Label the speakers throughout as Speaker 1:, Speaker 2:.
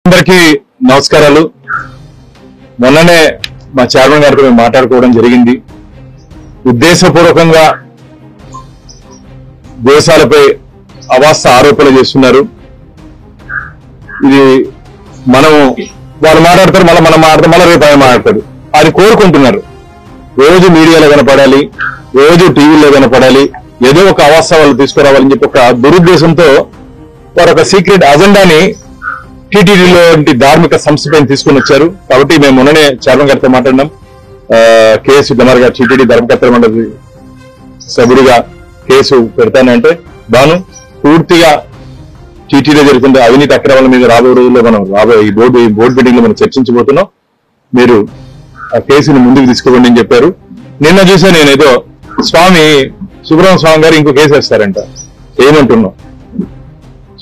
Speaker 1: అందరికీ నమస్కారాలు. మొన్ననే మా చైర్మన్ గారితో మేము మాట్లాడుకోవడం జరిగింది. ఉద్దేశపూర్వకంగా దేశాలపై అవాస్తవ ఆరోపణలు చేస్తున్నారు. ఇది మనం వాళ్ళు మాట్లాడతారు, మళ్ళీ మనం మాట్లాడతాం, మళ్ళీ రేపు ఆయన మాట్లాడతారు. అది కోరుకుంటున్నారు. రోజు మీడియాలో కనపడాలి, రోజు టీవీలో కనపడాలి, ఏదో ఒక అవాస్తవాలు తీసుకురావాలని చెప్పి ఒక దురుద్దేశంతో వారు ఒక సీక్రెట్ అజెండాని టీటీడీలో ధార్మిక సంస్థపై తీసుకుని వచ్చారు. కాబట్టి మేము మొన్ననే చైర్మన్ గారితో మాట్లాడినాం. కేసు కుమార్ గారు టీటీడీ ధర్మకర్తల మండలి సభ్యుడిగా కేసు పెడతానంటే బాను పూర్తిగా టీటీడీ జరుగుతున్న అవినీతి అక్రమాల మీద రాబోయే రోజుల్లో మనం ఈ బోర్డు మీటింగ్ లో మనం చర్చించబోతున్నాం. మీరు ఆ కేసుని ముందుకు తీసుకోండి అని చెప్పారు. నిన్న చూసా నేనేదో స్వామి సుబ్రహ్మణ్య స్వామి గారు ఇంకో కేసు వేస్తారంట. ఏమంటున్నాం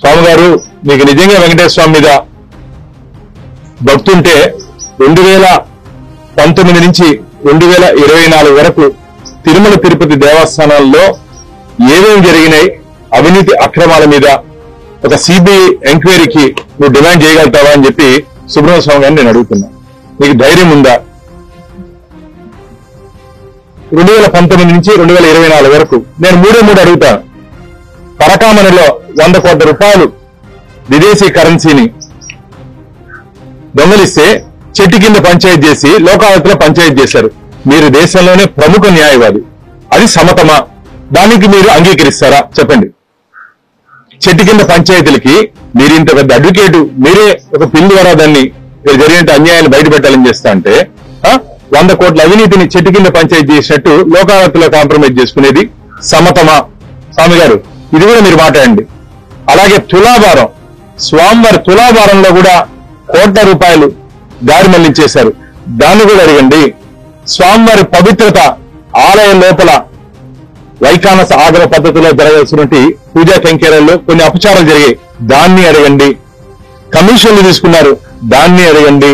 Speaker 1: స్వామి గారు, మీకు నిజంగా వెంకటేశ్వర స్వామి మీద భక్తుంటే 2019 నుంచి 2024 వరకు తిరుమల తిరుపతి దేవస్థానాల్లో ఏమేమి జరిగినాయి అవినీతి అక్రమాల మీద ఒక సిబిఐ ఎంక్వైరీకి నువ్వు డిమాండ్ చేయగలుగుతావా అని చెప్పి సుబ్రహ్మణ్య స్వామి గారిని నేను అడుగుతున్నా. నీకు ధైర్యం ఉందా? 2019 నుంచి 2024 వరకు నేను మూడు అడుగుతాను. పరకామణిలో 100 కోట్ల రూపాయలు విదేశీ కరెన్సీని దొంగలిస్తే చెట్టు కింద పంచాయతీ చేసి లోకావతిలో పంచాయతీ చేశారు. మీరు దేశంలోనే ప్రముఖ న్యాయవాది. అది సమతమా? దానికి మీరు అంగీకరిస్తారా? చెప్పండి. చెట్టు కింద పంచాయతీలకి మీరు ఇంత పెద్ద అడ్వకేటు, మీరే ఒక పిల్లి ద్వారా దాన్ని జరిగిన అన్యాయాన్ని బయటపెట్టాలని చేస్తా అంటే 100 కోట్ల అవినీతిని చెట్టు కింద పంచాయతీ చేసినట్టు లోకావతిలో కాంప్రమైజ్ చేసుకునేది సమతమా? స్వామి గారు, ఇది కూడా మీరు మాట్లాడండి. అలాగే తులాభారం, స్వామివారి తులాభారంలో కూడా కోట్ల రూపాయలు దారి మళ్లించేశారు. దాన్ని కూడా అడగండి. స్వామివారి పవిత్రత ఆలయం లోపల వైఖానస ఆగమ పద్ధతిలో జరగాల్సినటువంటి పూజా కైంకర్యాల్లో కొన్ని అపచారాలు జరిగాయి. దాన్ని అడగండి. కమిషన్లు తీసుకున్నారు, దాన్ని అడగండి.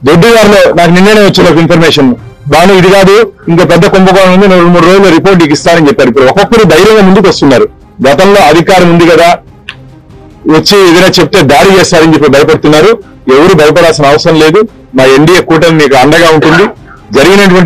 Speaker 1: దొడ్డిగారిలో నాకు నిన్ననే వచ్చిన ఒక ఇన్ఫర్మేషన్, బాను ఇది కాదు ఇంకా పెద్ద కుంభకోణం ఉంది, 2-3 రోజుల్లో రిపోర్ట్ ఇస్తారని చెప్పారు. ఇప్పుడు ఒక్కొక్కరు ధైర్యంగా ముందుకు వస్తున్నారు. గతంలో అధికారం ఉంది కదా, వచ్చి ఏదైనా చెప్తే దాడి చేస్తారని చెప్పి భయపడుతున్నారు. ఎవరు భయపడాల్సిన అవసరం లేదు. మా ఎన్డీఏ కూటమి మీకు అండగా ఉంటుంది. జరిగినటువంటి